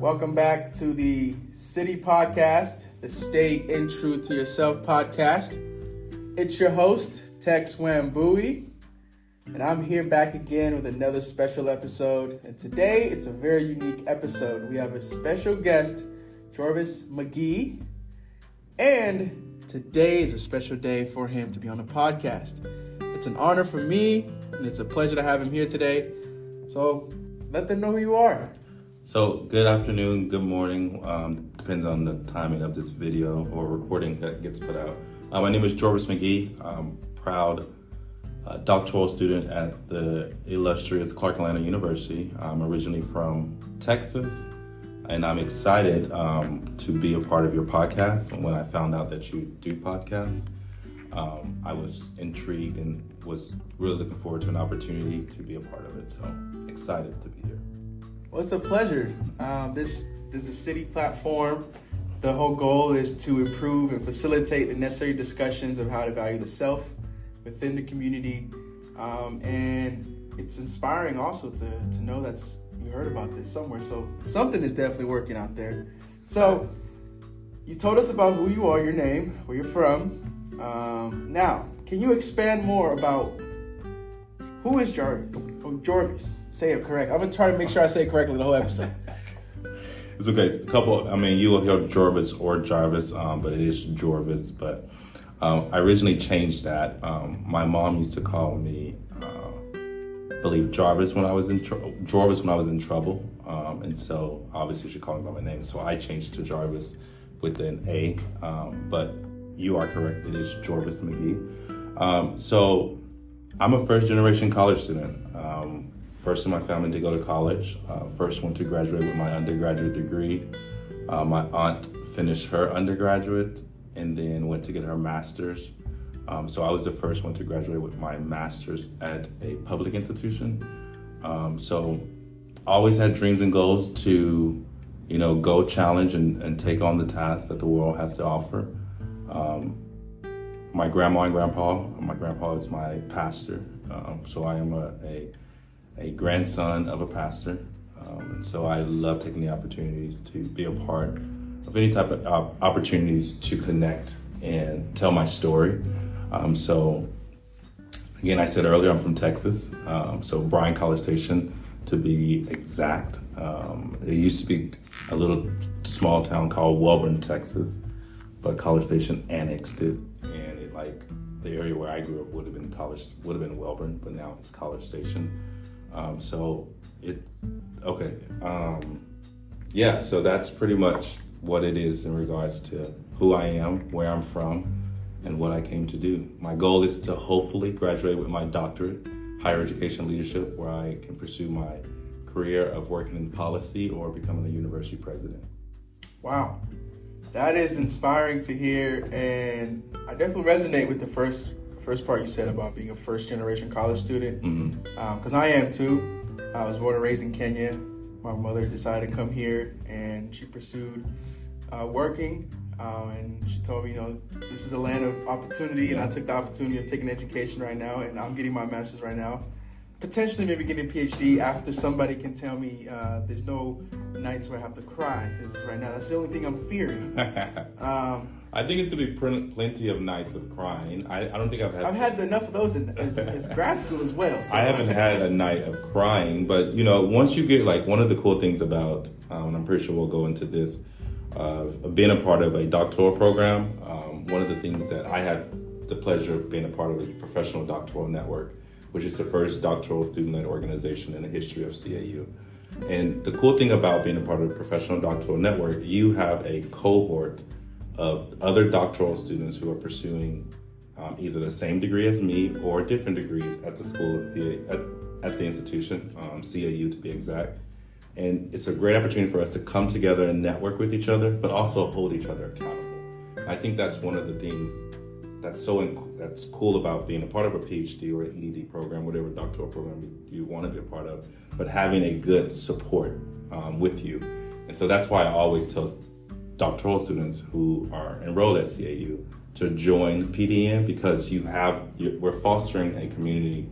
Welcome back to the City Podcast, the Stay in True to Yourself podcast. It's your host, Tex Wambui, and I'm here back again with another special episode. And today, it's a very unique episode. We have a special guest, Jorvis McGee, and today is a special day for him to be on the podcast. It's an honor for me, and it's a pleasure to have him here today. So let them know who you are. So, good afternoon, good morning, depends on the timing of this video or recording that gets put out. My name is Jorvis McGee. I'm a proud doctoral student at the illustrious Clark Atlanta University. I'm originally from Texas, and I'm excited to be a part of your podcast. And when I found out that you do podcasts, I was intrigued and was really looking forward to an opportunity to be a part of it. So, excited to be here. Well, it's a pleasure. This is a city platform. The whole goal is to improve and facilitate the necessary discussions of how to value the self within the community. And it's inspiring also to know that you heard about this somewhere. So something is definitely working out there. So you told us about who you are, your name, where you're from. Now, can you expand more about who is Jorvis? Oh, Jorvis. Say it correct. I'm going to try to make sure I say it correctly the whole episode. It's okay. You will hear Jorvis or Jarvis, but it is Jorvis. But I originally changed that. My mom used to call me, I believe, Jorvis when I was in trouble. And so obviously she called me by my name. So I changed to Jarvis with an A. But you are correct. It is Jorvis McGee. So I'm a first-generation college student. First in my family to go to college. First one to graduate with my undergraduate degree. My aunt finished her undergraduate and then went to get her master's. So I was the first one to graduate with my master's at a public institution. So always had dreams and goals to, go challenge and take on the tasks that the world has to offer. My grandma and grandpa. My grandpa is my pastor, so I am a grandson of a pastor, and so I love taking the opportunities to be a part of any type of opportunities to connect and tell my story. So again, I said earlier, I'm from Texas, so Bryan College Station to be exact. It used to be a little small town called Welborn, Texas, but College Station annexed it. The area where I grew up would have been Welborn, but now it's College Station. So it's okay. So that's pretty much what it is in regards to who I am, where I'm from, and what I came to do. My goal is to hopefully graduate with my doctorate, higher education leadership, where I can pursue my career of working in policy or becoming a university president. Wow. That is inspiring to hear, and I definitely resonate with the first part you said about being a first-generation college student, because I am too. I was born and raised in Kenya. My mother decided to come here, and she pursued working, and she told me, this is a land of opportunity, and I took the opportunity of taking education right now, and I'm getting my master's right now. Potentially maybe getting a PhD after somebody can tell me there's no nights where I have to cry, because right now that's the only thing I'm fearing. I think it's going to be plenty of nights of crying. I don't think I've had enough of those as grad school as well. So. I haven't had a night of crying, but once you get one of the cool things about, and I'm pretty sure we'll go into this, being a part of a doctoral program, one of the things that I had the pleasure of being a part of is the Professional Doctoral Network, which is the first doctoral student-led organization in the history of CAU. And the cool thing about being a part of the Professional Doctoral Network, you have a cohort of other doctoral students who are pursuing either the same degree as me or different degrees at the school of at the institution, CAU to be exact. And it's a great opportunity for us to come together and network with each other, but also hold each other accountable. I think that's one of the things that's cool about being a part of a PhD or an EDD program, whatever doctoral program you want to be a part of, but having a good support with you. And so that's why I always tell doctoral students who are enrolled at CAU to join PDN, because we're fostering a community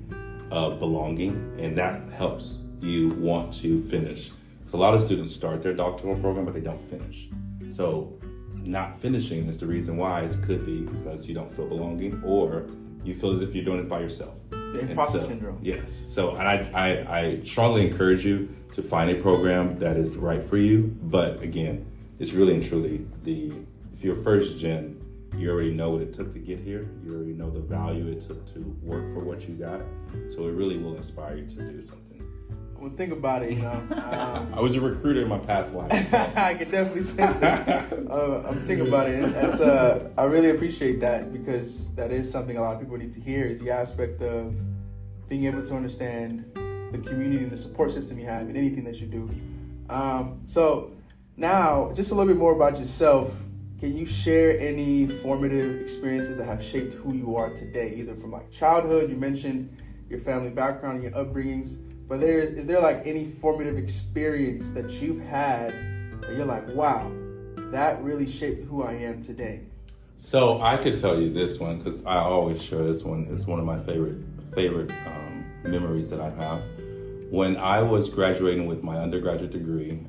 of belonging, and that helps you want to finish. So a lot of students start their doctoral program, but they don't finish. So not finishing is the reason why. It could be because you don't feel belonging, or you feel as if you're doing it by yourself. The imposter syndrome. Yes. So, and I strongly encourage you to find a program that is right for you. But again, it's really and truly if you're first gen, you already know what it took to get here. You already know the value it took to work for what you got. So it really will inspire you to do something. Well, think about it, I was a recruiter in my past life. I can definitely sense it. I'm thinking about it. And that's I really appreciate that, because that is something a lot of people need to hear, is the aspect of being able to understand the community and the support system you have in anything that you do. So now, just a little bit more about yourself. Can you share any formative experiences that have shaped who you are today, either from like childhood? You mentioned your family background and your upbringings. But is there like any formative experience that you've had that you're like, wow, that really shaped who I am today? So I could tell you this one, because I always share this one. It's one of my favorite memories that I have. When I was graduating with my undergraduate degree,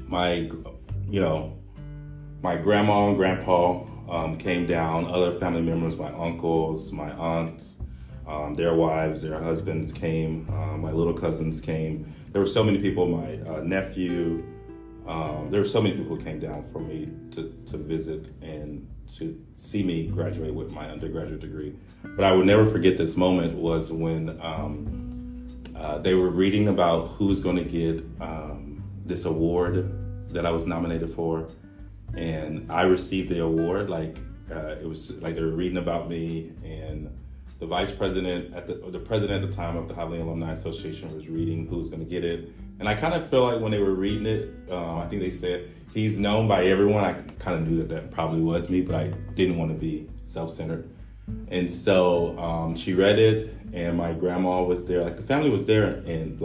my grandma and grandpa came down, other family members, my uncles, my aunts, their wives, their husbands came, my little cousins came. There were so many people, my nephew, there were so many people who came down for me to visit and to see me graduate with my undergraduate degree. But I would never forget this moment was when they were reading about who's going to get this award that I was nominated for. And I received the award, it was like they were reading about me, and the vice president, the president at the time of the Javelin Alumni Association was reading who's going to get it. And I kind of feel like when they were reading it, I think they said, he's known by everyone. I kind of knew that probably was me, but I didn't want to be self-centered. And so she read it, and my grandma was there, the family was there. And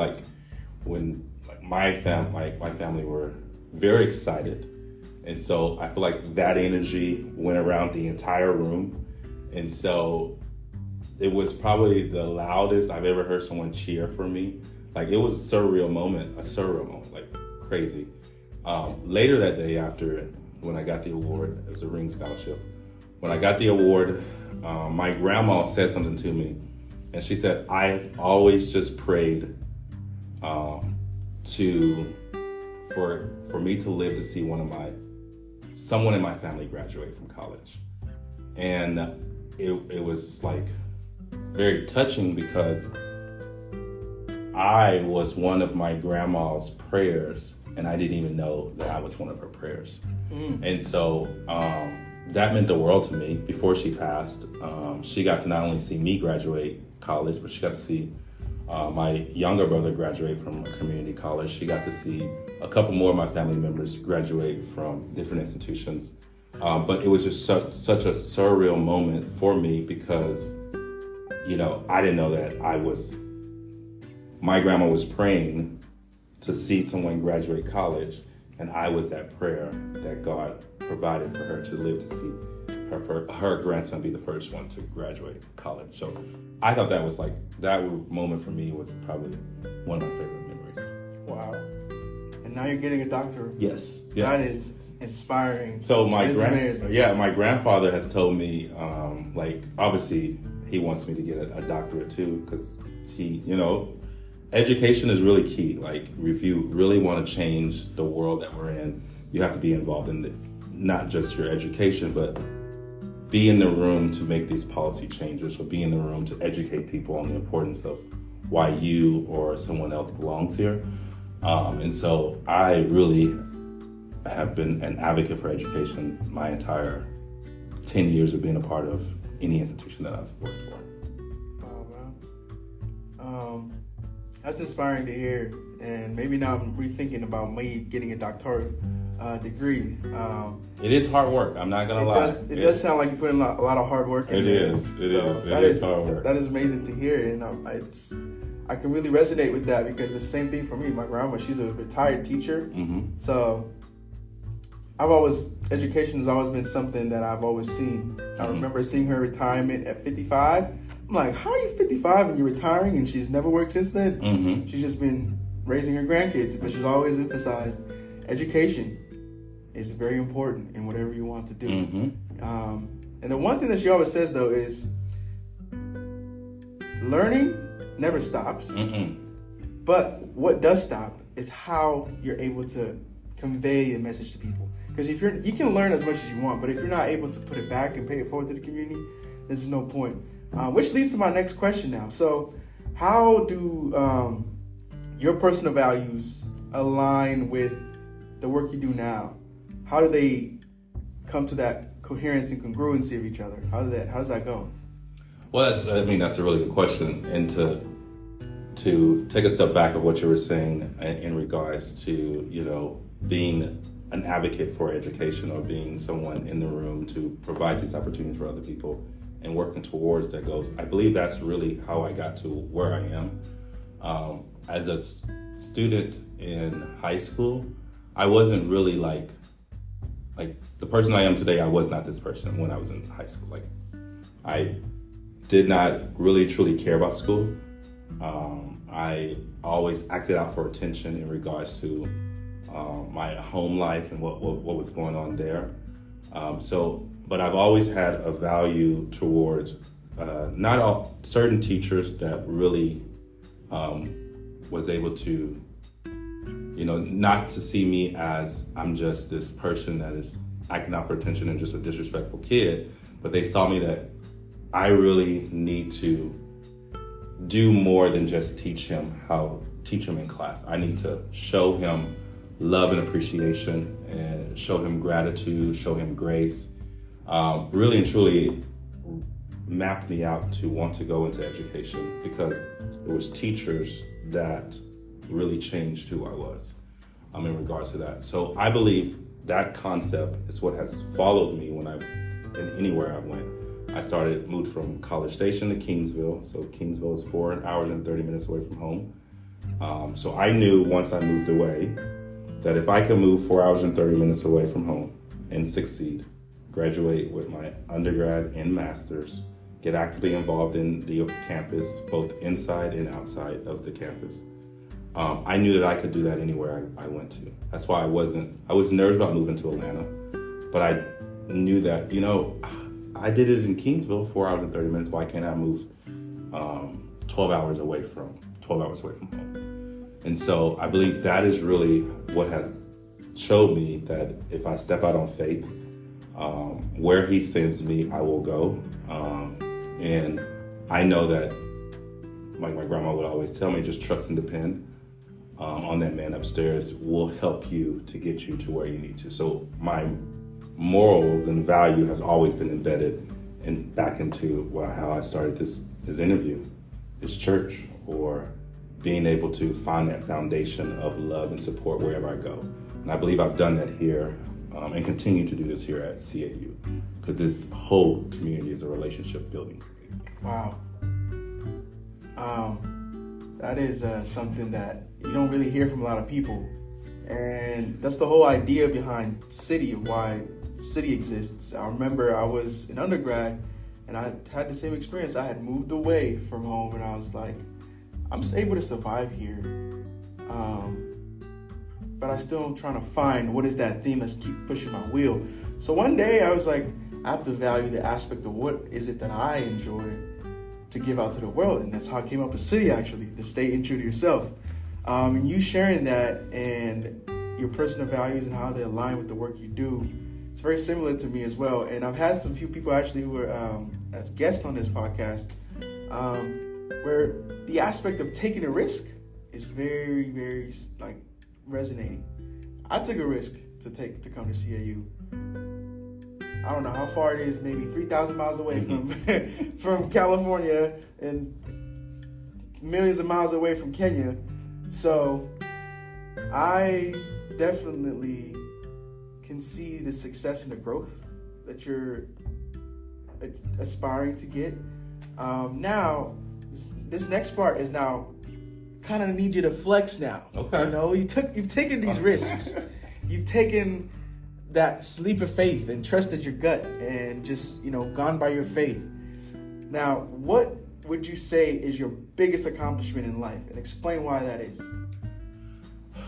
when my family were very excited. And so I feel like that energy went around the entire room. And so it was probably the loudest I've ever heard someone cheer for me. It was a surreal moment, crazy. Later that day, after when I got the award, it was a Ring Scholarship. When I got the award, my grandma said something to me, and she said, "I've always just prayed for me to live to see someone in my family graduate from college." And it was very touching, because I was one of my grandma's prayers, and I didn't even know that I was one of her prayers. And so that meant the world to me. Before she passed, she got to not only see me graduate college, but she got to see my younger brother graduate from a community college. She got to see a couple more of my family members graduate from different institutions. But it was just such a surreal moment for me, because, I didn't know that my grandma was praying to see someone graduate college, and I was that prayer that God provided for her to live to see her grandson be the first one to graduate college. So I thought that moment for me was probably one of my favorite memories. Wow. And now you're getting a doctorate. Yes. That is inspiring. So my grandfather has told me, obviously he wants me to get a doctorate too, because education is really key. If you really want to change the world that we're in, you have to be involved in not just your education, but be in the room to make these policy changes, or be in the room to educate people on the importance of why you or someone else belongs here. And so I really have been an advocate for education my entire 10 years of being a part of any institution that I've worked for. Wow, man. That's inspiring to hear. And maybe now I'm rethinking about me getting a doctoral degree. It is hard work. I'm not gonna lie. It does sound like you put in a lot of hard work in there. It is hard work. That is amazing to hear, and I can really resonate with that, because the same thing for me. My grandma, she's a retired teacher, so education has always been something that I've always seen. I remember seeing her retirement at 55. I'm like, how are you 55 and you're retiring? And she's never worked since then. She's just been raising her grandkids, but she's always emphasized education is very important in whatever you want to do. And the one thing that she always says, though, is learning never stops. But what does stop is how you're able to convey a message to people. Because you can learn as much as you want, but if you're not able to put it back and pay it forward to the community, there's no point. Which leads to my next question now. So how do your personal values align with the work you do now? How do they come to that coherence and congruency of each other? How does that go? Well, that's a really good question. And to take a step back of what you were saying in regards to, being an advocate for education or being someone in the room to provide these opportunities for other people and working towards that goals, I believe that's really how I got to where I am. As a student in high school, I wasn't really like the person I am today. I was not this person when I was in high school. I did not really truly care about school. I always acted out for attention in regards to my home life and what was going on there. But I've always had a value towards certain teachers that really was able to, not to see me as I'm just this person that is acting out for attention and just a disrespectful kid, but they saw me that I really need to do more than just teach him in class. I need to show him love and appreciation and show him gratitude, show him grace. Really and truly mapped me out to want to go into education because it was teachers that really changed who I was in regards to that. So I believe that concept is what has followed me anywhere I went. I moved from College Station to Kingsville. So Kingsville is 4 hours and 30 minutes away from home. So I knew once I moved away that if I could move 4 hours and 30 minutes away from home and succeed, graduate with my undergrad and master's, get actively involved in the campus, both inside and outside of the campus, I knew that I could do that anywhere I went to. That's why I was nervous about moving to Atlanta, but I knew that, I did it in Kingsville, 4 hours and 30 minutes. Why can't I move 12 hours away from home? And so I believe that is really what has showed me that if I step out on faith, where he sends me, I will go. And I know that, like my grandma would always tell me, just trust and depend on that man upstairs will help you to get you to where you need to. So my morals and value have always been embedded back into how I started this interview, this church, or being able to find that foundation of love and support wherever I go. And I believe I've done that here and continue to do this here at CAU, because this whole community is a relationship building community. Wow. That is something that you don't really hear from a lot of people. And that's the whole idea behind City, of why City exists. I remember I was an undergrad and I had the same experience. I had moved away from home and I was like, I'm able to survive here. But I still am trying to find what is that theme that's keep pushing my wheel. So one day I was like, I have to value the aspect of what is it that I enjoy to give out to the world. And that's how I came up with City, actually, to stay true to yourself. And you sharing that and your personal values and how they align with the work you do, it's very similar to me as well. And I've had some few people actually who were as guests on this podcast, where the aspect of taking a risk is very, very resonating. I took a risk to come to CAU. I don't know how far it is, maybe 3,000 miles away from California and millions of miles away from Kenya. So I definitely can see the success and the growth that you're aspiring to get. Now, this next part is now kind of need you to flex now. Okay. You've taken these risks. You've taken that leap of faith and trusted your gut and just, gone by your faith. Now, what would you say is your biggest accomplishment in life? And explain why that is.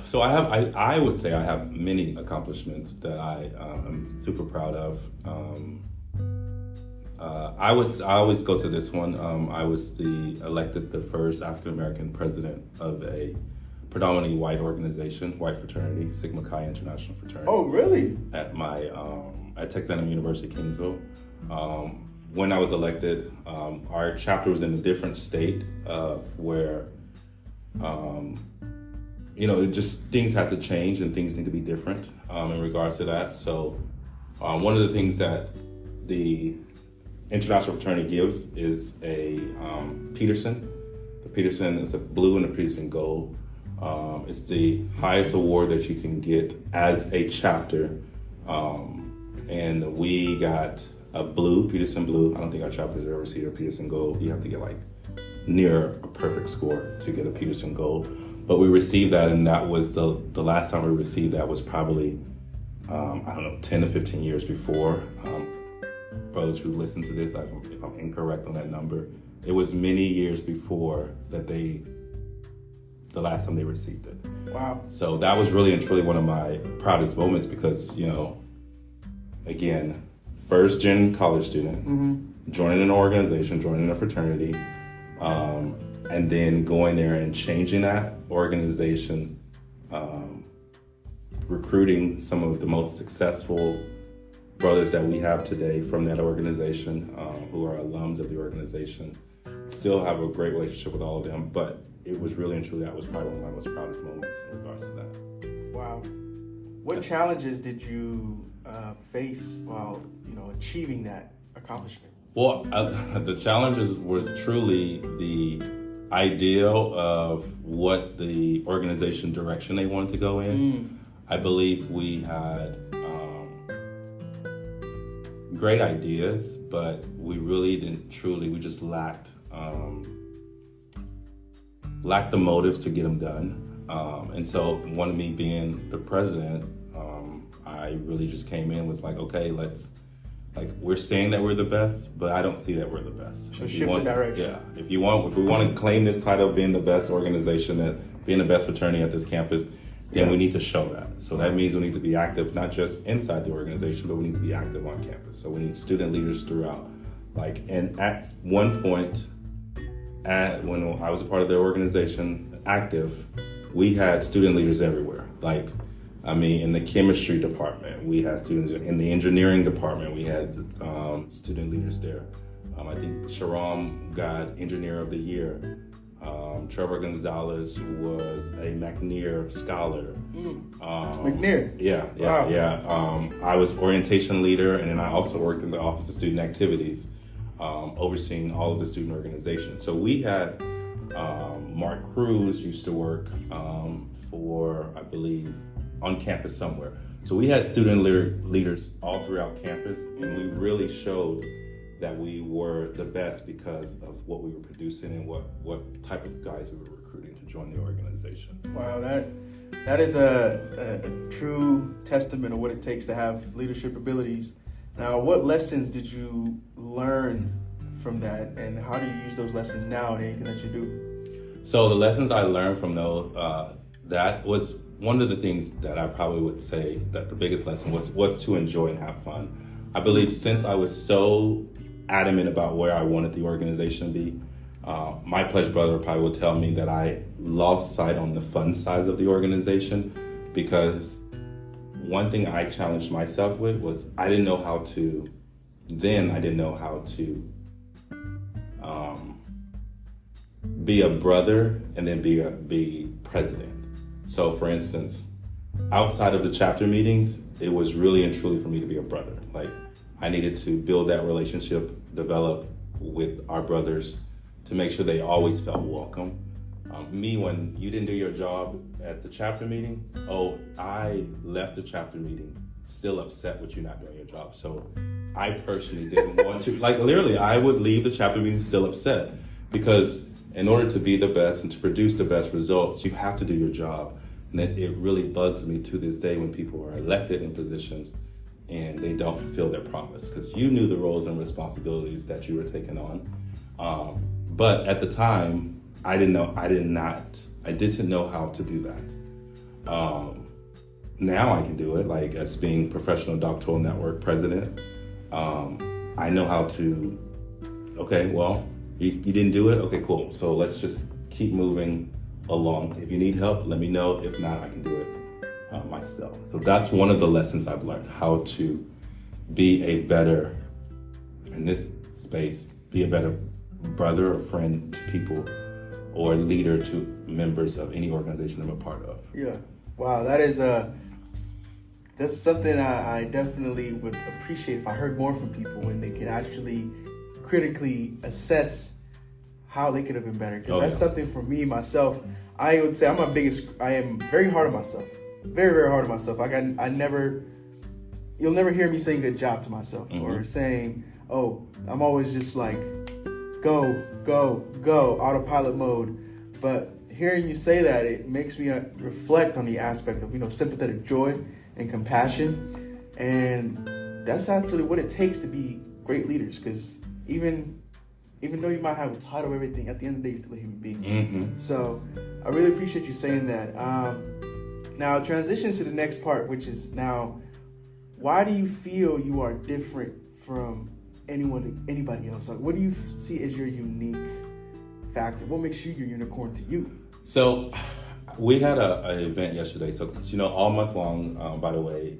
So I would say I have many accomplishments that I am super proud of. I always go to this one. I was elected the first African American president of a predominantly white organization, white fraternity, Sigma Chi International Fraternity. Oh, really? At at Texas A&M University Kingsville. When I was elected, our chapter was in a different state where, things had to change and things need to be different in regards to that. So one of the things that the International Fraternity gives is a Peterson. The Peterson is a blue and a Peterson gold. It's the highest award that you can get as a chapter. And we got a blue, Peterson blue. I don't think our chapters ever received a Peterson gold. You have to get like near a perfect score to get a Peterson gold. But we received that, and that was the last time we received that was probably, 10 to 15 years before. Brothers who listen to this, if I'm incorrect on that number, it was many years before that the last time they received it. Wow. So that was really and truly one of my proudest moments because, again, first gen college student, joining an organization, joining a fraternity, and then going there and changing that organization, recruiting some of the most successful brothers that we have today from that organization, who are alums of the organization. Still have a great relationship with all of them, but it was really and truly, that was probably one of my most proudest moments in regards to that. Wow. What challenges did you face while, achieving that accomplishment? Well, the challenges were truly the ideal of what the organization direction they wanted to go in. I believe we had great ideas, but we really didn't truly, we just lacked the motives to get them done. And so one of me being the president, I really just came in, was like, okay, we're saying that we're the best, but I don't see that we're the best. So shift the direction. Yeah. If we want to claim this title of being the best organization, being the best fraternity at this campus, then we need to show that. So that means we need to be active, not just inside the organization, but we need to be active on campus. So we need student leaders throughout. And at one point, when I was a part of the organization, active, we had student leaders everywhere. In the chemistry department, we had students. In the engineering department, we had student leaders there. I think Sharam got Engineer of the Year. Trevor Gonzalez was a McNair Scholar. McNair? Yeah. Wow. I was orientation leader, and then I also worked in the Office of Student Activities, overseeing all of the student organizations. So we had Mark Cruz used to work for, I believe, on campus somewhere. So we had student leaders all throughout campus, and we really showed that we were the best because of what we were producing and what type of guys we were recruiting to join the organization. Wow, that is a true testament of what it takes to have leadership abilities. Now, what lessons did you learn from that, and how do you use those lessons now in anything that you do? So the lessons I learned from those, that was one of the things that I probably would say that the biggest lesson was to enjoy and have fun. I believe since I was so adamant about where I wanted the organization to be, my pledge brother probably would tell me that I lost sight on the fun side of the organization, because one thing I challenged myself with was I didn't know how to be a brother and then be president. So for instance, outside of the chapter meetings, it was really and truly for me to be a brother. I needed to build that relationship, develop with our brothers to make sure they always felt welcome. When you didn't do your job at the chapter meeting, I left the chapter meeting still upset with you not doing your job. So I personally didn't want to, literally, I would leave the chapter meeting still upset, because in order to be the best and to produce the best results, you have to do your job. And it really bugs me to this day when people are elected in positions and they don't fulfill their promise, because you knew the roles and responsibilities that you were taking on. But at the time, I didn't know how to do that. Now I can do it, like as being professional doctoral network president. I know how to, okay, well, you didn't do it? Okay, cool. So let's just keep moving along. If you need help, let me know. If not, I can do it myself. So that's one of the lessons I've learned, how to be a better, in this space, be a better brother or friend to people or leader to members of any organization I'm a part of. Yeah. Wow, that's something I definitely would appreciate if I heard more from people, when they could actually critically assess how they could have been better. Because that's something for me, myself, I would say I am very hard on myself. Very, very hard on myself. Like you'll never hear me saying good job to myself or saying, oh, I'm always just like, go, autopilot mode. But hearing you say that, it makes me reflect on the aspect of, sympathetic joy and compassion. And that's actually what it takes to be great leaders. Because even though you might have a title, everything, at the end of the day, you're still a human being. Mm-hmm. So I really appreciate you saying that. Now, transitions to the next part, which is now, why do you feel you are different from anybody else? Like, what do you see as your unique factor? What makes you your unicorn to you? So we had an event yesterday. So, all month long, by the way,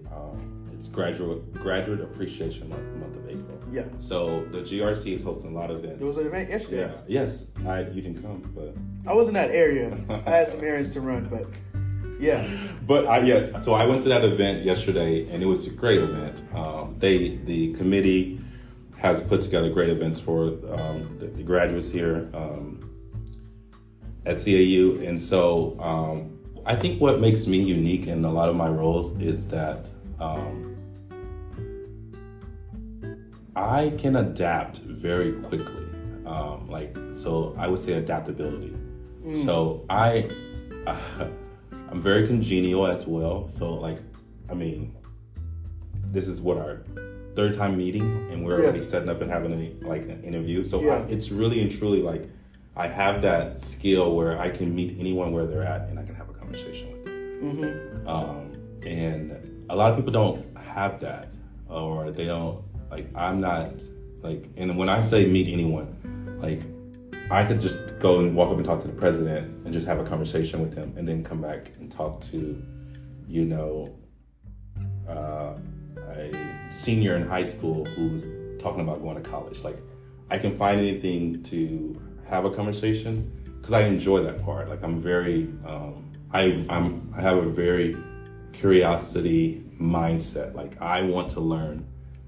it's graduate appreciation month of April. Yeah. So the GRC is hosting a lot of events. There was an event yesterday. Yeah. Yes. You didn't come, but I was in that area. I had some errands to run, but yeah. But yes. So I went to that event yesterday, and it was a great event. The committee has put together great events for the graduates here at CAU, and so I think what makes me unique in a lot of my roles is that I can adapt very quickly. So I would say adaptability. So I'm very congenial as well. So this is what our third time meeting, and we're already setting up and having an interview. So it's really and truly I have that skill where I can meet anyone where they're at and I can have a conversation with them. Mm-hmm. And a lot of people don't have that, or they don't, I'm not, and when I say meet anyone, I could just go and walk up and talk to the president and just have a conversation with him and then come back and talk to, a senior in high school who's talking about going to college. I can find anything to have a conversation because I enjoy that part. I'm very, I have a very curiosity mindset. I want to learn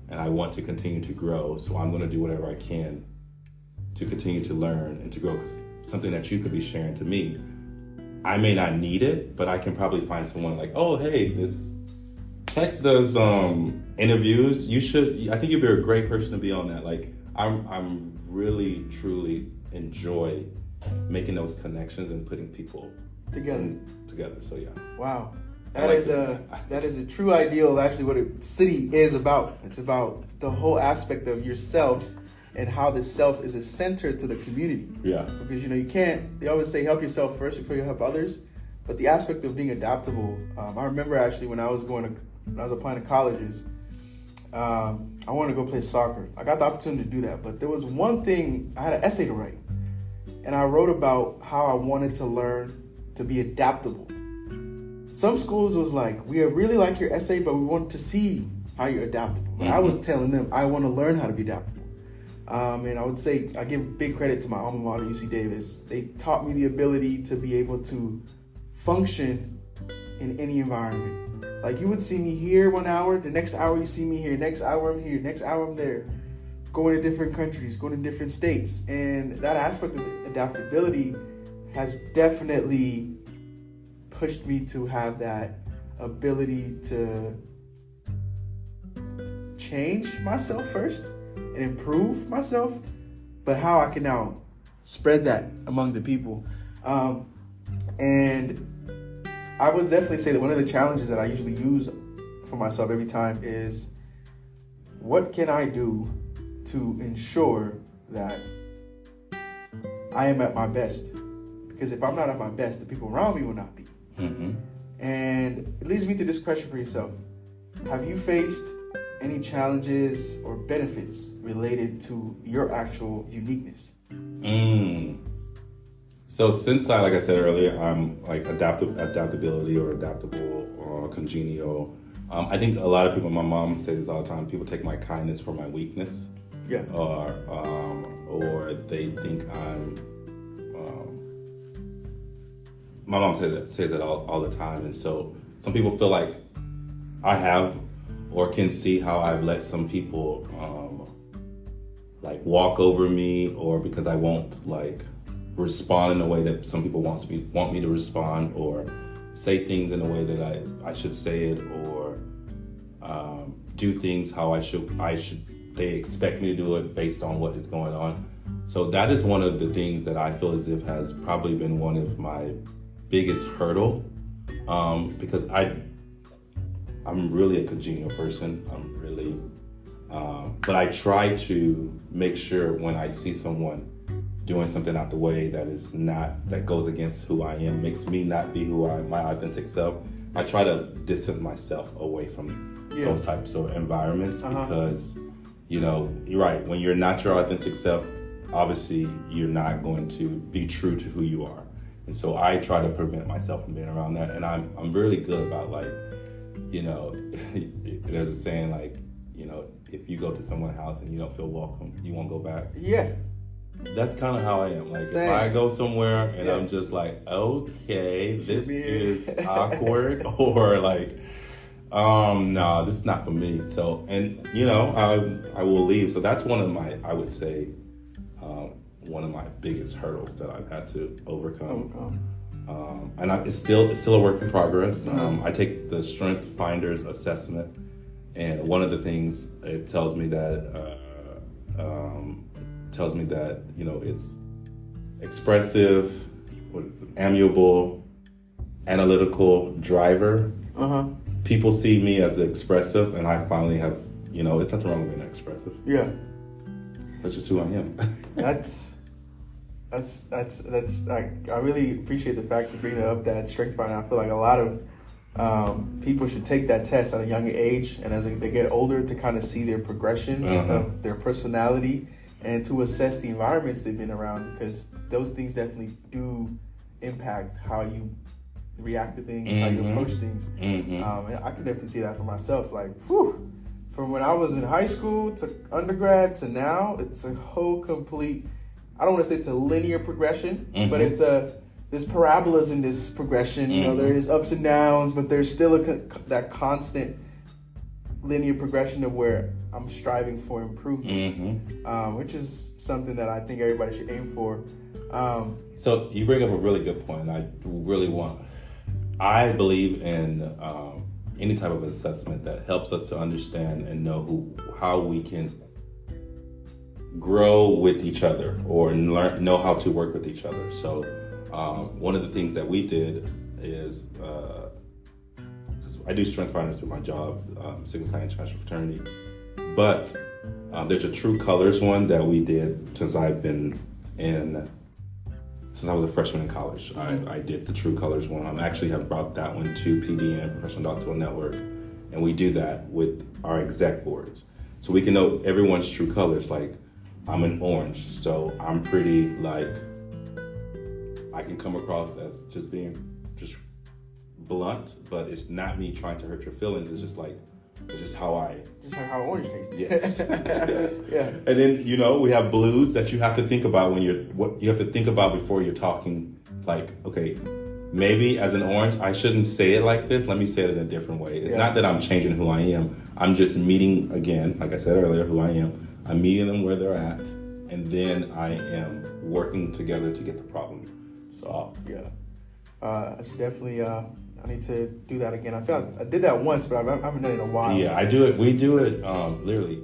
and I want to continue to grow. So I'm going to do whatever I can to continue to learn and to grow. Because something that you could be sharing to me, I may not need it, but I can probably find someone oh, hey, this Tex does interviews. I think you'd be a great person to be on that. I'm really, truly enjoy making those connections and putting people together. So yeah. Wow. That is a true ideal of actually what a city is about. It's about the whole aspect of yourself and how the self is a center to the community. Yeah. Because they always say help yourself first before you help others. But the aspect of being adaptable, I remember actually when I was applying to colleges, I wanted to go play soccer. I got the opportunity to do that, but there was one thing, I had an essay to write. And I wrote about how I wanted to learn to be adaptable. Some schools was we really like your essay, but we want to see how you're adaptable. But I was telling them I want to learn how to be adaptable. And I would say I give big credit to my alma mater, UC Davis. They taught me the ability to be able to function in any environment. You would see me here 1 hour, the next hour you see me here, next hour I'm here, next hour I'm there, going to different countries, going to different states. And that aspect of adaptability has definitely pushed me to have that ability to change myself first and improve myself, but how I can now spread that among the people. And I would definitely say that one of the challenges that I usually use for myself every time is, what can I do to ensure that I am at my best? Because if I'm not at my best, the people around me will not be. Mm-hmm. And leads me to this question for yourself. Have you faced any challenges or benefits related to your actual uniqueness? So since like I said earlier, I'm like adaptability or adaptable or congenial. I think a lot of people, my mom says this all the time, people take my kindness for my weakness. Yeah. Or they think I'm, my mom says that all the time. And so some people feel like I have or can see how I've let some people like walk over me, or because I won't like respond in a way that some people want me to respond, or say things in a way that I should say it, or do things how I should they expect me to do it based on what is going on. So that is one of the things that I feel as if has probably been one of my biggest hurdle, because I'm really a congenial person. I'm really, but I try to make sure when I see someone doing something out the way that goes against who I am, makes me not be my authentic self, I try to distance myself away from those types of environments, because, you're right. When you're not your authentic self, obviously you're not going to be true to who you are. And so I try to prevent myself from being around that. And I'm really good about like, there's a saying like, if you go to someone's house and you don't feel welcome, you won't go back. Yeah. That's kind of how I am. Like, Same. if I go somewhere and I'm just like, okay, this is awkward, or like, no, this is not for me. So, and I will leave. So that's one of my, I would say, one of my biggest hurdles that I've had to overcome. And it's still a work in progress. I take the Strength Finders assessment, and one of the things it tells me that it's expressive, amiable, analytical, driver. People see me as expressive, and I finally have, there's nothing wrong with being expressive. Yeah. That's just who I am. I really appreciate the fact of bringing up that strength finder. I feel like a lot of people should take that test at a younger age, and as they get older, to kind of see their progression of their personality, and to assess the environments they've been around, because those things definitely do impact how you react to things, how you approach things. And I can definitely see that for myself. Like, from when I was in high school to undergrad to now, it's a whole complete, I don't want to say it's a linear progression, but there's parabolas in this progression. There is ups and downs, but there's still that constant linear progression of where I'm striving for improvement, which is something that I think everybody should aim for. So you bring up a really good point. I believe in any type of assessment that helps us to understand and know how we can grow with each other, or know how to work with each other. So one of the things that we did is I do strength finders through my job, Sigma Chi International Fraternity, but there's a True Colors one that we did since I was a freshman in college. I did the True Colors one. I actually have brought that one to PDN, Professional Doctoral Network, and we do that with our exec boards. So we can know everyone's true colors. Like, I'm an orange, so I'm pretty, like, I can come across as just being blunt, but it's not me trying to hurt your feelings. It's just how orange tastes. Yes. Yeah. And then, we have blues that you have to think about what you have to think about before you're talking. Like, okay, maybe as an orange, I shouldn't say it like this. Let me say it in a different way. It's not that I'm changing who I am. I'm just meeting, again, like I said earlier, who I am. I'm meeting them where they're at, and then I am working together to get the problem solved. Yeah. It's definitely, I need to do that again. I feel like I did that once, but I haven't done it in a while. Yeah, I do it. We do it literally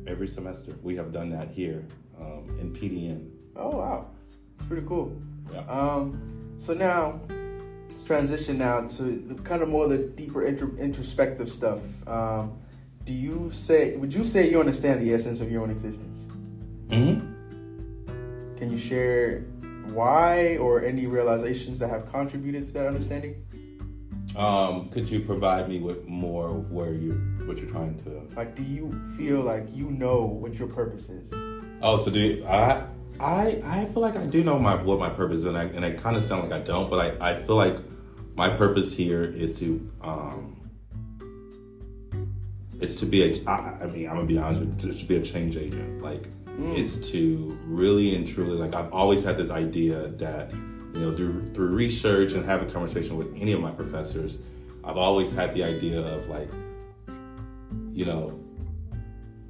every semester. We have done that here in PDN. Oh, wow. It's pretty cool. Yeah. So now, let's transition now to kind of more the deeper introspective stuff. Would you say you understand the essence of your own existence? Mm-hmm. Can you share why, or any realizations that have contributed to that understanding? Could you provide me with more of what you're trying to? Like, do you feel like you know what your purpose is? Oh, so I feel like I do know what my purpose is, and I kind of sound like I don't, but I feel like my purpose here is to be I'm gonna be honest with you, just to be a change agent. Like, it's to really and truly, like, I've always had this idea that, through research and having conversation with any of my professors, I've always had the idea of, like,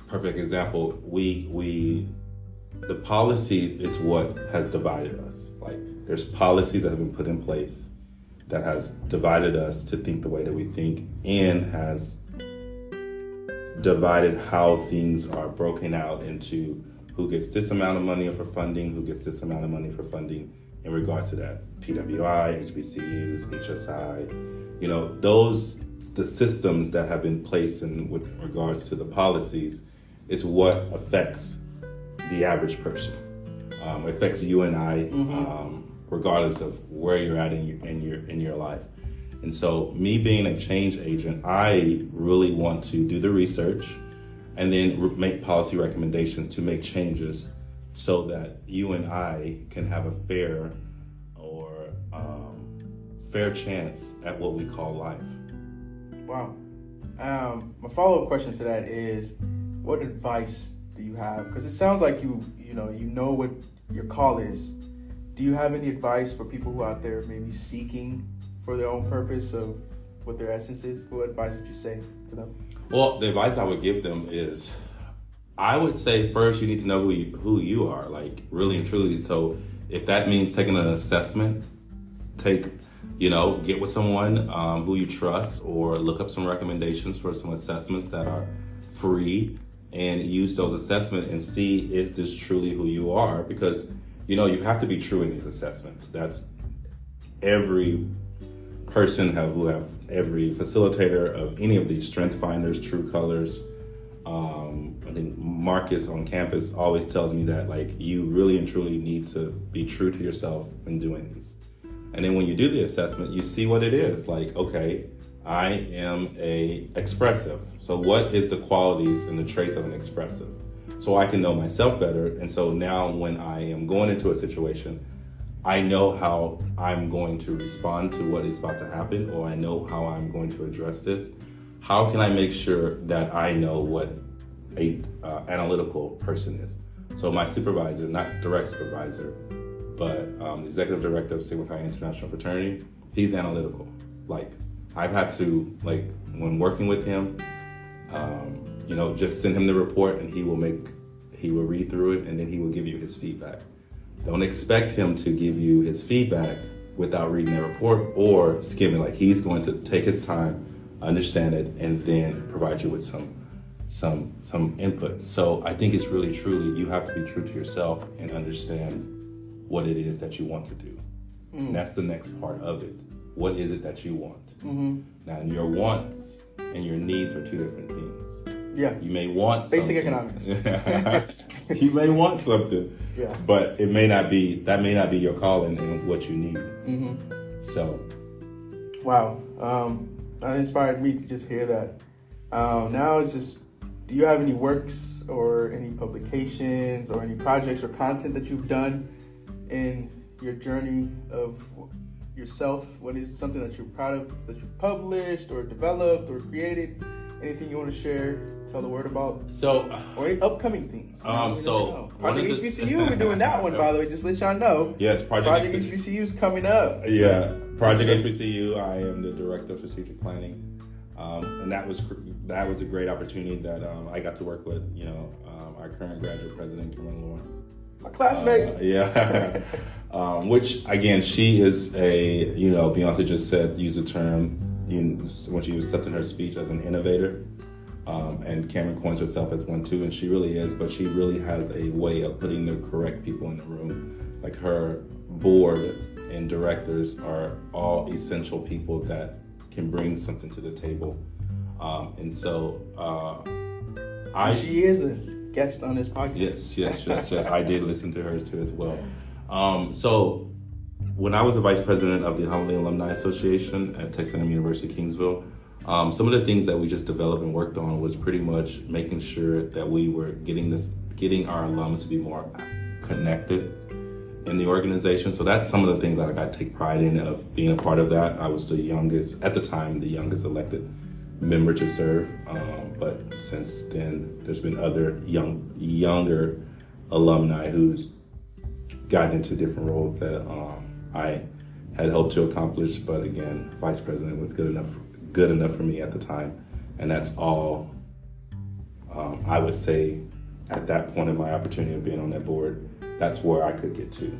perfect example, the policy is what has divided us. Like, there's policies that have been put in place that has divided us to think the way that we think, and has divided how things are broken out into who gets this amount of money for funding, who gets this amount of money for funding in regards to that. PWI, HBCUs, HSI, the systems that have been placed in with regards to the policies is what affects the average person. It affects you and I, regardless of where you're at in your life. And so, me being a change agent, I really want to do the research and then make policy recommendations to make changes so that you and I can have a fair chance at what we call life. Wow. My follow-up question to that is, what advice do you have? Because it sounds like you know what your call is. Do you have any advice for people who are out there maybe seeking for their own purpose of what their essence is? What advice would you say to them? Well, the advice I would give them is, I would say first you need to know who you are, like, really and truly. So if that means taking an assessment, get with someone who you trust, or look up some recommendations for some assessments that are free, and use those assessments and see if this is truly who you are. Because, you have to be true in these assessments. That's every person every facilitator of any of these strength finders, true colors. I think Marcus on campus always tells me that, like, you really and truly need to be true to yourself when doing these. And then when you do the assessment, you see what it is. Like, okay, I am a expressive. So what is the qualities and the traits of an expressive? So I can know myself better. And so now when I am going into a situation, I know how I'm going to respond to what is about to happen, or I know how I'm going to address this. How can I make sure that I know what a analytical person is? So my supervisor, not direct supervisor, but the executive director of Sigma Chi International Fraternity, he's analytical. Like, I've had to, like, when working with him, just send him the report, and he will read through it, and then he will give you his feedback. Don't expect him to give you his feedback without reading the report or skimming. Like, he's going to take his time, understand it, and then provide you with some input. So I think it's really, truly, you have to be true to yourself and understand what it is that you want to do. And that's the next part of it. What is it that you want? Now, your wants and your needs are two different things. Yeah. You may want basic something. economics. You may want something. Yeah. But that may not be your calling and what you need. So. Wow. That inspired me to just hear that. Now it's just, do you have any works or any publications or any projects or content that you've done in your journey of yourself? What is something that you're proud of, that you've published or developed or created? Anything you want to share, tell the word about? Or any upcoming things? Project HBCU, we're doing that one, by the way, just let y'all know. Yes, Project HBCU is coming up. Yeah, Project HBCU, I am the director of strategic planning. And that was a great opportunity that I got to work with, our current graduate president, Cameron Lawrence. My classmate. Which, again, she is Beyonce just used the term when she was accepting her speech as an innovator. And Cameron coins herself as one too, and she really is, but she really has a way of putting the correct people in the room. Like, her board and directors are all essential people that can bring something to the table. She is a guest on this podcast. Yes. I did listen to her too as well. So when I was the vice president of the Homily Alumni Association at Texas A&M University Kingsville, some of the things that we just developed and worked on was pretty much making sure that we were getting our alums to be more connected in the organization. So that's some of the things that I take pride in of being a part of that. I was the youngest elected member to serve. But since then, there's been other younger alumni who's gotten into different roles that I had hoped to accomplish. But again, vice president was good enough for me at the time, and that's all I would say at that point in my opportunity of being on that board. That's where I could get to.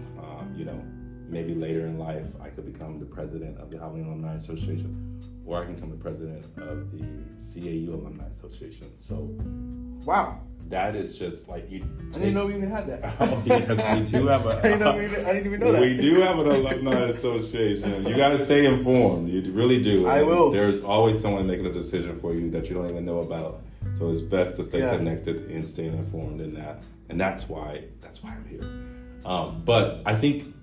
Maybe later in life I could become the president of the Homily Alumni Association, or I can become the president of the CAU Alumni Association. So, wow. That is just like you. I didn't know we even had that. Oh, yes, we do have a. I didn't even know that. We do have an alumni association. You got to stay informed. You really do. I will. There's always someone making a decision for you that you don't even know about. So it's best to stay connected and stay informed in that. And that's why I'm here. But I think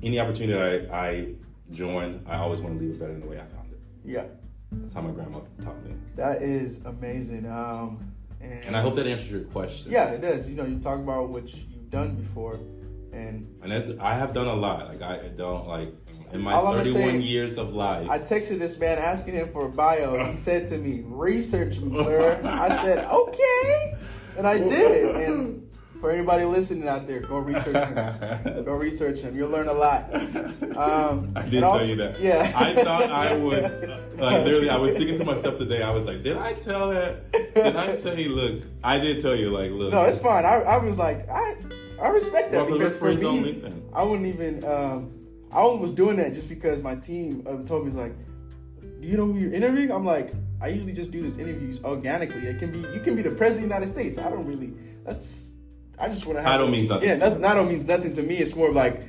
any opportunity I join, I always want to leave it better than the way I found it. Yeah. That's how my grandma taught me. That is amazing. And I hope that answers your question. Yeah, it does. You talk about what you've done before, and I have done a lot. Like I don't in my 31 years of life. I texted this man asking him for a bio. He said to me, "Research me, sir." I said, "Okay," and I did. And for anybody listening out there, go research him. Go research him. You'll learn a lot. I did tell you that. Yeah. I thought I was literally. I was thinking to myself today. I was like, did I tell that? Did I say, look? I did tell you, look. No, it's fine. I was like, I respect that, because for me, I wouldn't even. I only was doing that just because my team told me, was like, do you know who you're interviewing? I'm like, I usually just do these interviews organically. You can be the president of the United States. I don't really. I just want to have. Title means nothing. Yeah, title means nothing to me. It's more of like,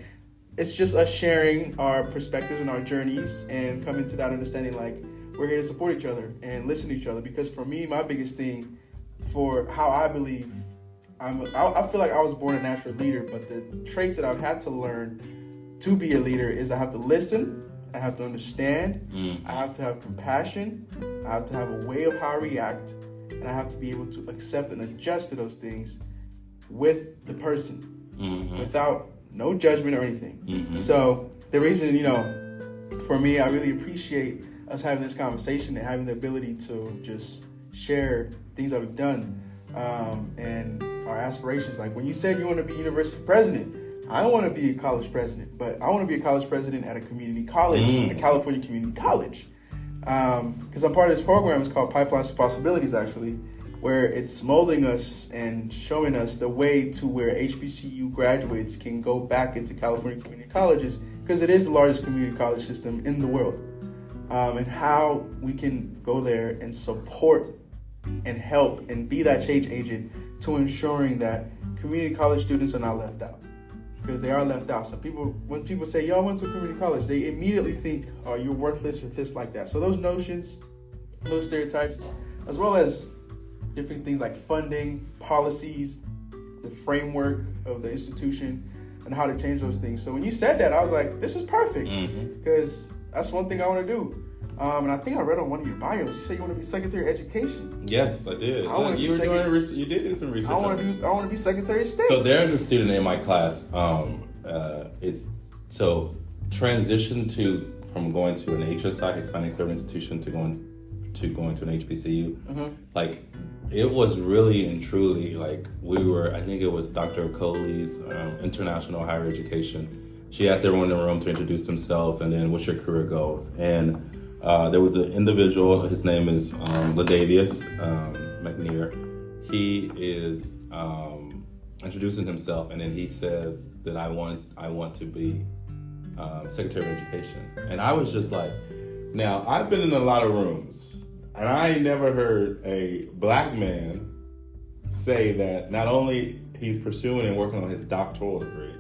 it's just us sharing our perspectives and our journeys and coming to that understanding, like, we're here to support each other and listen to each other. Because for me, my biggest thing for how I believe I feel like I was born a natural leader, but the traits that I've had to learn to be a leader is I have to listen, I have to understand, I have to have compassion, I have to have a way of how I react, and I have to be able to accept and adjust to those things with the person, without no judgment or anything. So the reason, for me, I really appreciate us having this conversation and having the ability to just share things that we've done, and our aspirations. Like when you said you want to be university president, I don't want to be a college president, but I want to be a college president at a community college, a California community college. Because I'm part of this program. It's called Pipelines to Possibilities, actually, where it's molding us and showing us the way to where HBCU graduates can go back into California community colleges, because it is the largest community college system in the world, and how we can go there and support and help and be that change agent to ensuring that community college students are not left out, because they are left out. So when people say, yo, I went to community college, they immediately think, oh, you're worthless or this, like that. So those notions, those stereotypes, as well as different things like funding, policies, the framework of the institution, and how to change those things. So when you said that, I was like, this is perfect, because that's one thing I want to do. And I think I read on one of your bios, you said you want to be Secretary of Education. Yes, I did. You did do some research. I want to be Secretary of State. So there's a student in my class. Transition from going to an HSI, Hispanic Service Institution, to going to an HBCU. Like, it was really and truly like I think it was Dr. Coley's International Higher Education. She asked everyone in the room to introduce themselves and then what's your career goals. And there was an individual, his name is Ladavius McNear. He is introducing himself, and then he says that I want to be Secretary of Education. And I was just like, now I've been in a lot of rooms, and I ain't never heard a black man say that not only he's pursuing and working on his doctoral degree,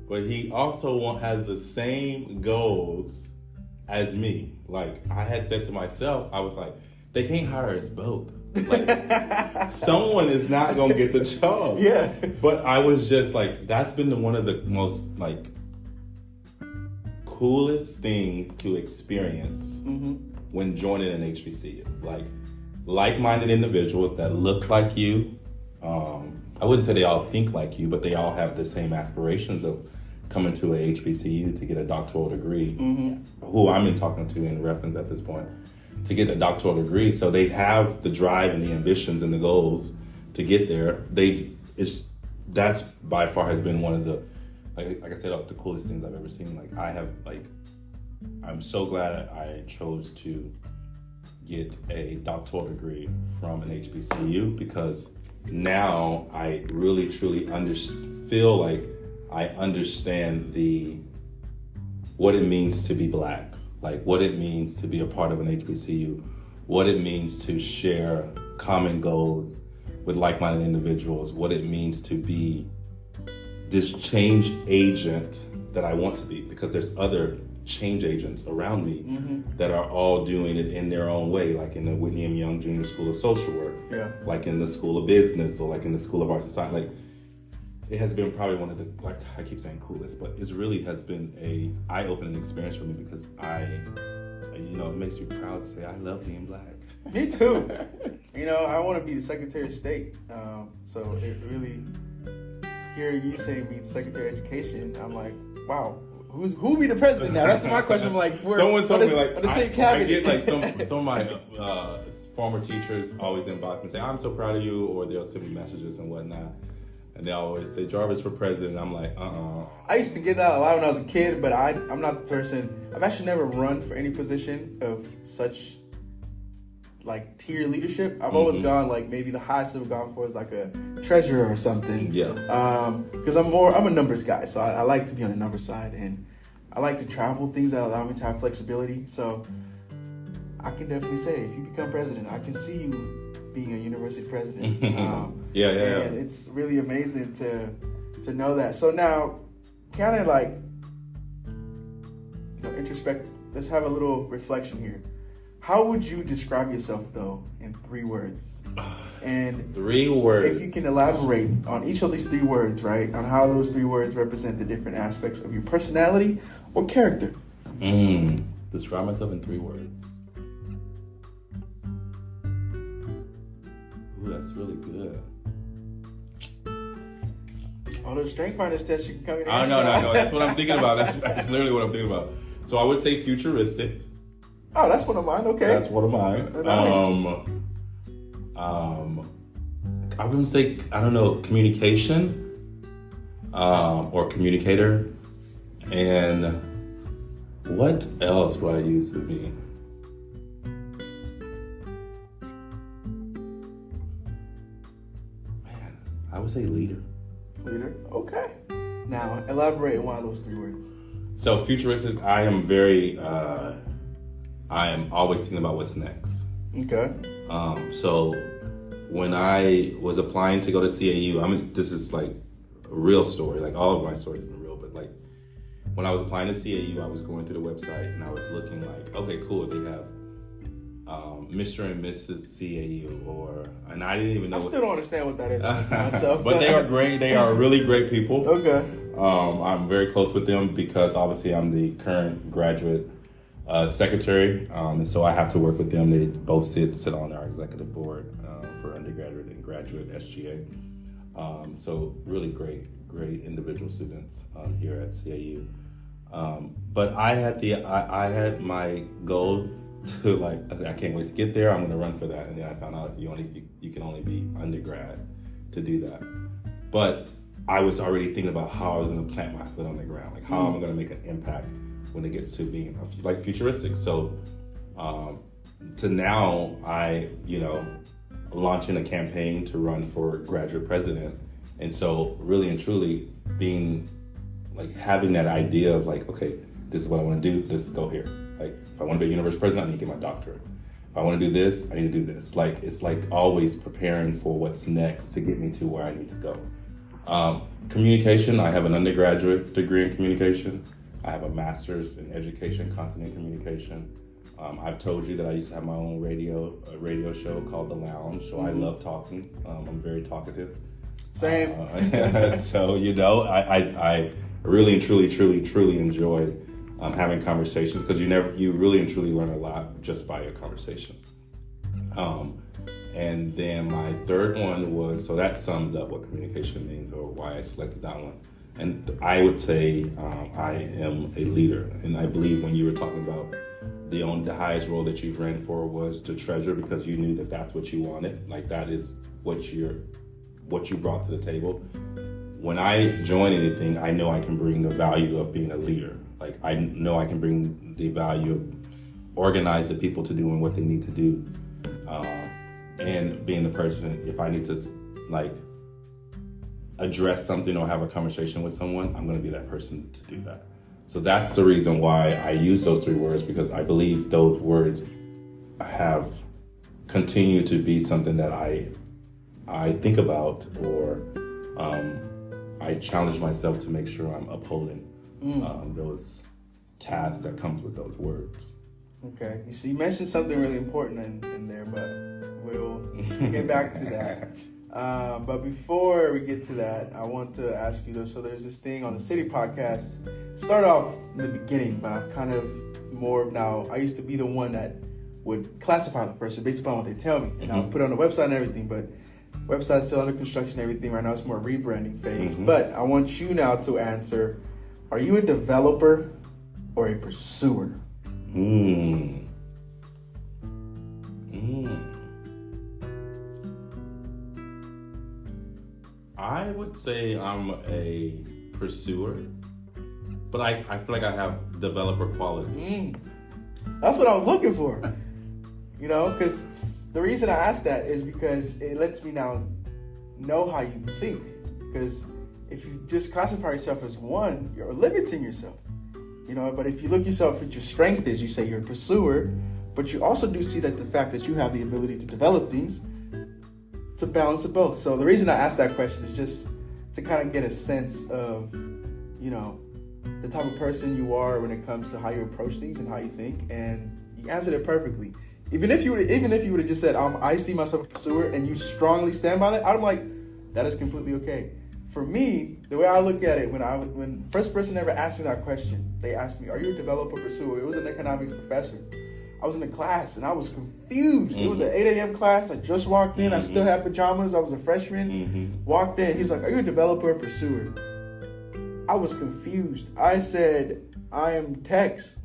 but he also has the same goals as me. Like, I had said to myself, I was like, they can't hire us both. Like, someone is not going to get the job. Yeah. But I was just like, that's been one of the most, like, coolest thing to experience when joining an HBCU. Like-minded individuals that look like you. I wouldn't say they all think like you, but they all have the same aspirations of coming to a HBCU to get a doctoral degree. Who I'm talking to in reference at this point, to get a doctoral degree. So they have the drive and the ambitions and the goals to get there. That's by far has been one of the, like I said, the coolest things I've ever seen. I'm so glad I chose to get a doctoral degree from an HBCU, because now I really truly feel like I understand what it means to be Black, like what it means to be a part of an HBCU, what it means to share common goals with like-minded individuals, what it means to be this change agent that I want to be, because there's other change agents around me that are all doing it in their own way, like in the Whitney M. Young Jr. School of Social Work, like in the School of Business, or like in the School of Arts and Science. Like, it has been probably one of the, like I keep saying coolest, but it really has been a eye-opening experience for me, because it makes me proud to say I love being Black. Me too. I want to be the Secretary of State. So it really, hearing you say be the Secretary of Education, I'm like, wow, who will be the president now? That's my question. I'm like, someone told me like, on the same cabinet. I get like some of my former teachers always inbox me and say, I'm so proud of you, or they'll send me messages and whatnot. And they always say, Jarvis for president. I'm like, I used to get that a lot when I was a kid, but I'm not the person. I've actually never run for any position of such like tier leadership. I've always gone like, maybe the highest I've gone for is like a treasurer or something. Yeah. Because I'm a numbers guy, so I like to be on the numbers side, and I like to travel, things that allow me to have flexibility. So I can definitely say, if you become president, I can see you being a university president. And it's really amazing to know that. So now, kind of like, introspect. Let's have a little reflection here. How would you describe yourself, though, in 3 words? And 3 words. If you can elaborate on each of these 3 words, right, on how those 3 words represent the different aspects of your personality or character. Describe myself in 3 words. Ooh, that's really good. All those strength finders tests you can come in. Oh, no. That's what I'm thinking about. That's literally what I'm thinking about. So I would say futuristic. Oh, that's one of mine. Okay. That's one of mine. Nice. I would say, I don't know, communication, or communicator. And what else would I use to be? Man, I would say leader. Leader. Okay. Now, elaborate on one of those 3 words. So futuristic, I am always thinking about what's next. Okay. So when I was applying to go to CAU, this is like a real story. Like, all of my stories have been real, but like when I was applying to CAU, I was going through the website and I was looking like, okay, cool, they have Mr. and Mrs. CAU, and I didn't even know. I still don't understand what that is myself. But they are great. They are really great people. Okay. I'm very close with them because obviously I'm the current graduate secretary, and so I have to work with them. They both sit on our executive board for undergraduate and graduate SGA. So really great individual students here at CAU. But I had my goals to, like, I can't wait to get there. I'm going to run for that, and then I found out you can only be undergrad to do that. But I was already thinking about how I was going to plant my foot on the ground, like how I'm going to make an impact when it gets to being like futuristic. So to now, I launching a campaign to run for graduate president, and so really and truly being like having that idea of like, okay, this is what I want to do. Let's go here. Like, if I want to be a university president, I need to get my doctorate. If I want to do this, I need to do this. Like, it's like always preparing for what's next to get me to where I need to go. Communication, I have an undergraduate degree in communication. I have a master's in education, content and communication. I've told you that I used to have my own radio show called The Lounge, so I love talking. I'm very talkative. Same. So, I really and truly enjoy having conversations, because you really and truly learn a lot just by a conversation. And then my third one was, so that sums up what communication means, or why I selected that one. And I would say I am a leader. And I believe when you were talking about the highest role that you've ran for was to treasure, because you knew that that's what you wanted. Like, that is what you brought to the table. When I join anything, I know I can bring the value of being a leader. Like, I know I can bring the value of organize the people to doing what they need to do. And being the person, if I need to like address something or have a conversation with someone, I'm going to be that person to do that. So that's the reason why I use those three words, because I believe those words have continued to be something that I think about, or I challenge myself to make sure I'm upholding those tasks that comes with those words. Okay, you see, you mentioned something really important in there, but we'll get back to that. But before we get to that, I want to ask you, so there's this thing on the City podcast. Start off in the beginning, but I've kind of more now. I used to be the one that would classify the person based upon what they tell me, and I'll put it on the website and everything. But website's still under construction and everything right now. It's more rebranding phase. But I want you now to answer: are you a developer or a pursuer? I would say I'm a pursuer, but I feel like I have developer qualities. That's what I was looking for. You know, because the reason I asked that is because it lets me now know how you think. Because if you just classify yourself as one, you're limiting yourself. You know, but if you look yourself at your strength is, you say you're a pursuer, but you also do see that the fact that you have the ability to develop things, to balance of both. So the reason I asked that question is just to kind of get a sense of, you know, the type of person you are when it comes to how you approach things and how you think, and you answered it perfectly. Even if you would have just said, I see myself a pursuer, and you strongly stand by that, I'm like, that is completely okay. For me, the way I look at it, when first person ever asked me that question, they asked me, are you a developer or pursuer? It was an economics professor. I was in a class and I was confused. It was an 8 a.m. class. I just walked in. I still had pajamas. I was a freshman. Walked in. He's like, are you a developer or pursuer? I was confused. I said, I am techs.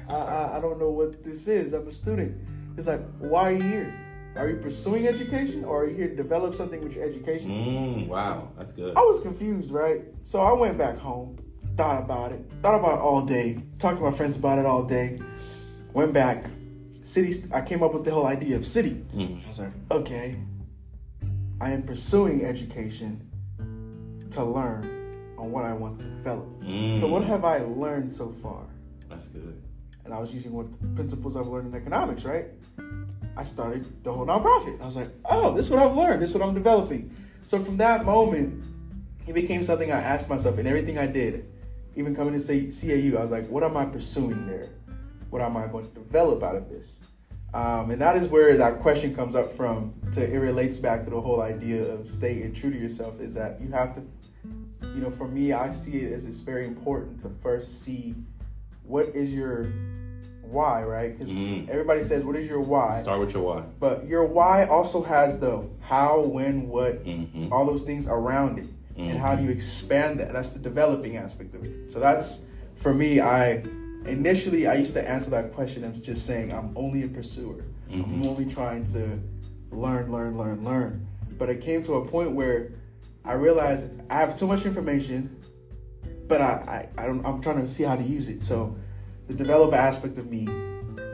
I don't know what this is. I'm a student. He's like, why are you here? Are you pursuing education, or are you here to develop something with your education? Wow, that's good. I was confused, right? So I went back home, thought about it all day, talked to my friends about it all day, went back. I came up with the whole idea of city. I was like, okay, I am pursuing education to learn on what I want to develop. So what have I learned so far? That's good. And I was using what the principles I've learned in economics, right? I started the whole nonprofit. I was like, oh, this is what I've learned. This is what I'm developing. So from that moment, it became something I asked myself in everything I did. Even coming to CAU, I was like, what am I pursuing there? What am I going to develop out of this? And that is where that question comes up from. It relates back to the whole idea of staying true to yourself, is that you have to, you know, for me, I see it as it's very important to first see what is your why, right? Because everybody says, what is your why? Start with your why. But your why also has the how, when, what, all those things around it. And how do you expand that? That's the developing aspect of it. So that's, for me, I used to answer that question as just saying, I'm only a pursuer. I'm only trying to learn. But it came to a point where I realized I have too much information, but I'm trying to see how to use it. So the developer aspect of me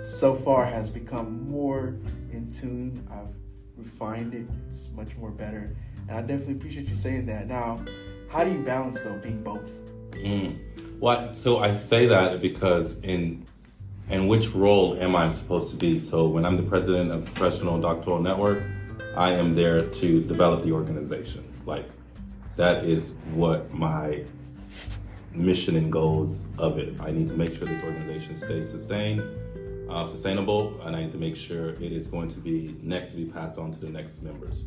so far has become more in tune. I've refined it. It's much more better. And I definitely appreciate you saying that. Now, how do you balance, though, being both? Well, so I say that because in which role am I supposed to be? So when I'm the president of Professional Doctoral Network, I am there to develop the organization. Like, that is what my mission and goals of it. I need to make sure this organization stays sustainable, and I need to make sure it is going to be next to be passed on to the next members.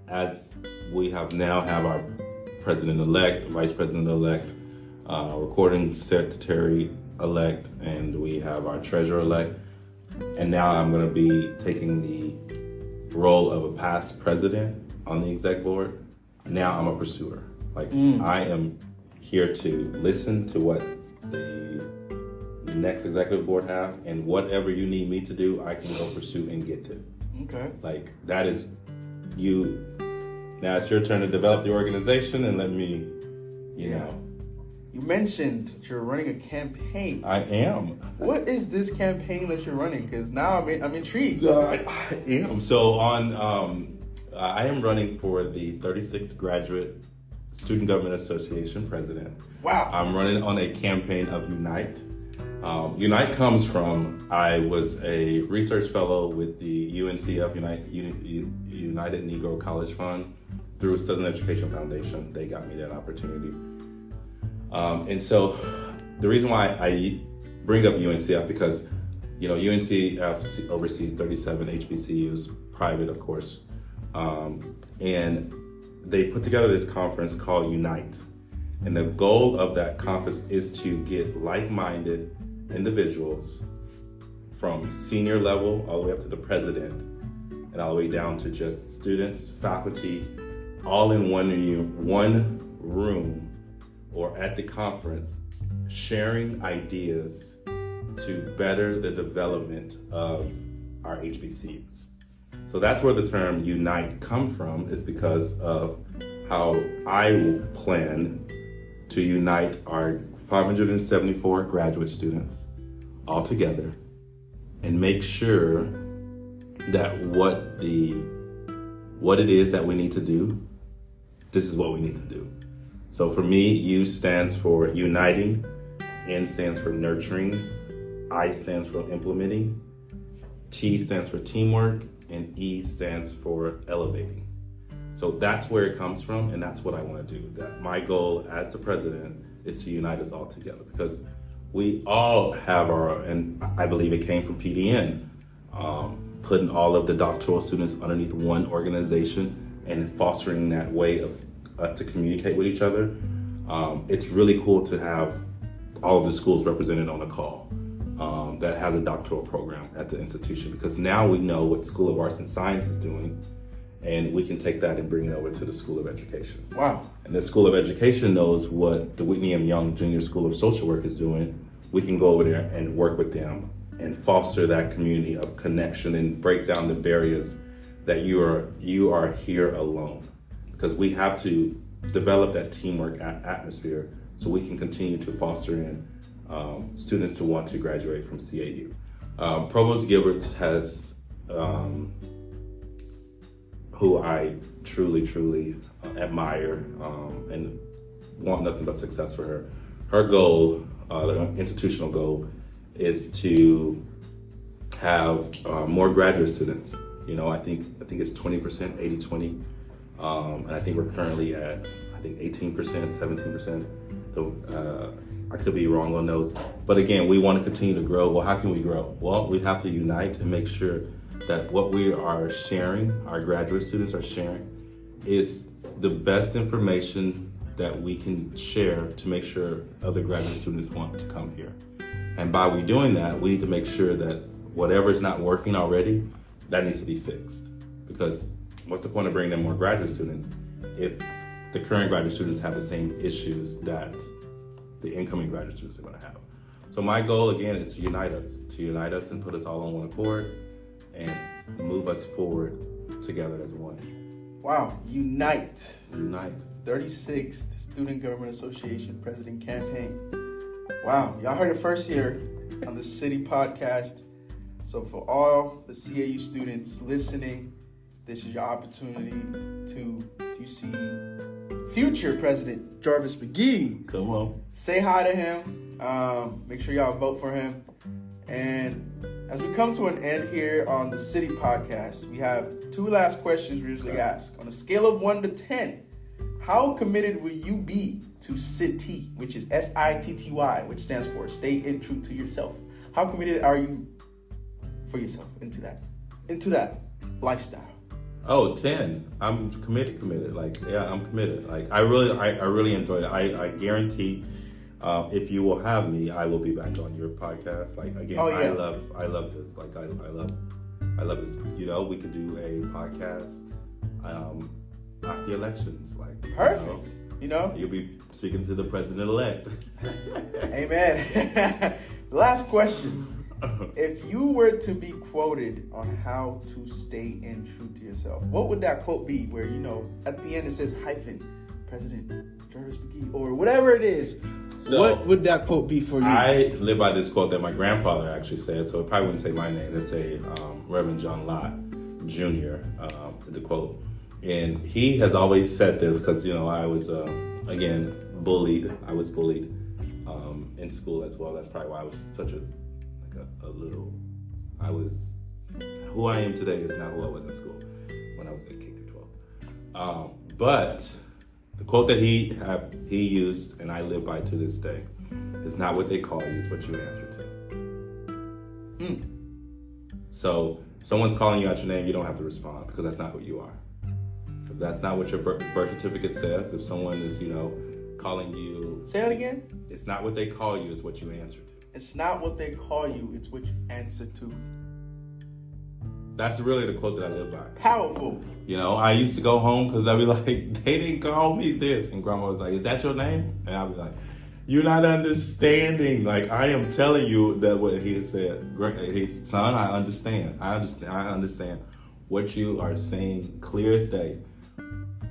As we have our president-elect, vice president-elect, recording secretary-elect, and we have our treasurer-elect. And now I'm going to be taking the role of a past president on the exec board. Now I'm a pursuer. I am here to listen to what the next executive board have, and whatever you need me to do, I can go pursue and get to. Okay. That is you. Now it's your turn to develop the organization and let me, you know. You mentioned that you're running a campaign. I am. What is this campaign that you're running? Because now I'm intrigued. I am. So I am running for the 36th Graduate Student Government Association president. Wow. I'm running on a campaign of Unite. Unite comes from, I was a research fellow with the UNCF, United Negro College Fund, through Southern Education Foundation. They got me that opportunity. And so the reason why I bring up UNCF, because, UNCF oversees 37 HBCUs, private, of course. And they put together this conference called Unite. And the goal of that conference is to get like-minded individuals from senior level all the way up to the president and all the way down to just students, faculty, all in one room or at the conference, sharing ideas to better the development of our HBCUs. So that's where the term Unite comes from, is because of how I plan to unite our 574 graduate students all together and make sure that what it is that we need to do, this is what we need to do. So for me, U stands for uniting, N stands for nurturing, I stands for implementing, T stands for teamwork, and E stands for elevating. So that's where it comes from, and that's what I want to do. That my goal as the president is to unite us all together, because we all have and I believe it came from PDN, putting all of the doctoral students underneath one organization and fostering that way of us to communicate with each other. It's really cool to have all of the schools represented on a call that has a doctoral program at the institution, because now we know what School of Arts and Science is doing, and we can take that and bring it over to the School of Education. Wow. And the School of Education knows what the Whitney M. Young Junior School of Social Work is doing. We can go over there and work with them and foster that community of connection and break down the barriers that you are here alone. Because we have to develop that teamwork atmosphere so we can continue to foster in students to want to graduate from CAU. Provost Gilbert has, who I truly admire and want nothing but success for her. Her goal, the institutional goal, is to have more graduate students. I think it's 20%, 80-20. And I think we're currently at, 18%, 17%. So, I could be wrong on those. But again, we want to continue to grow. Well, how can we grow? Well, we have to unite and make sure that what we are sharing, our graduate students are sharing, is the best information that we can share to make sure other graduate students want to come here. And by we doing that, we need to make sure that whatever is not working already, that needs to be fixed. Because what's the point of bringing in more graduate students if the current graduate students have the same issues that the incoming graduate students are going to have? So my goal, again, is to unite us and put us all on one accord and move us forward together as one. Wow, Unite. 36th Student Government Association President Campaign. Wow, y'all heard it first here on the City Podcast. So for all the CAU students listening, this is your opportunity to, if you see future President Jorvis McGee, come on, say hi to him. Make sure y'all vote for him. And as we come to an end here on the City Podcast, we have two last questions we usually ask. On a scale of 1 to 10, how committed will you be to City, which is SITTY, which stands for Stay True to Yourself? How committed are you for yourself into that lifestyle? Oh, 10. I'm committed. I'm committed. I really enjoy it. I guarantee If you will have me, I will be back on your podcast. Like again, Oh, yeah. I love this. Like I love this. You know, we could do a podcast after the elections. Like Perfect. You know? You'll be speaking to the president-elect. Amen. Last question. If you were to be quoted on how to stay in true to yourself, what would that quote be? Where, you know, at the end it says - President Jorvis McGee, or whatever it is. So, what would that quote be for you? I live by this quote that my grandfather actually said, so it probably wouldn't say my name. It'd say Reverend John Lott Jr., the quote. And he has always said this because, you know, I was, again, bullied. I was bullied in school as well. That's probably why I was such who I am today is not who I was in school when I was in K through 12. But the quote that he used, and I live by to this day, is not what they call you, it's what you answer to. So if someone's calling you out your name, you don't have to respond because that's not who you are. If that's not what your birth certificate says, if someone is, you know, calling you... Say that again? It's not what they call you, it's what you answer to. It's not what they call you, it's what you answer to. That's really the quote that I live by. Powerful. You know, I used to go home because I'd be like, they didn't call me this. And Grandma was like, is that your name? And I'd be like, you're not understanding. Like, I am telling you that what he had said. Hey, son, I understand. I understand what you are saying clear as day.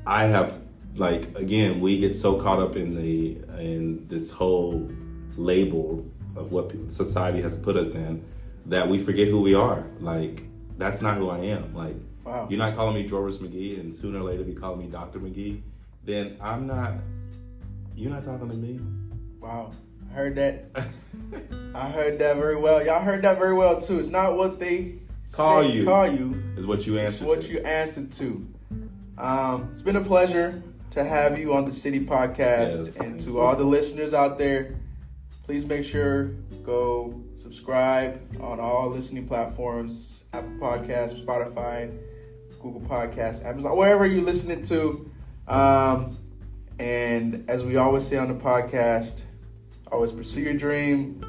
I have, like, again, we get so caught up in this whole labels of what society has put us in that we forget who we are. Like, that's not who I am. Like, wow. You're not calling me Jorvis McGee and sooner or later be calling me Dr. McGee, then you're not talking to me. Wow. I heard that. I heard that very well. Y'all heard that very well too. It's not what they call you. Is what you answer. It's what you answer to. It's been a pleasure to have you on the City Podcast. Yes, and to all the listeners out there, please make sure go subscribe on all listening platforms, Apple Podcasts, Spotify, Google Podcasts, Amazon, wherever you're listening to. And as we always say on the podcast, always pursue your dream,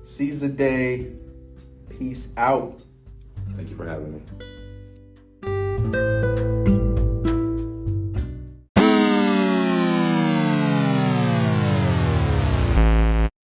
seize the day, peace out. Thank you for having me.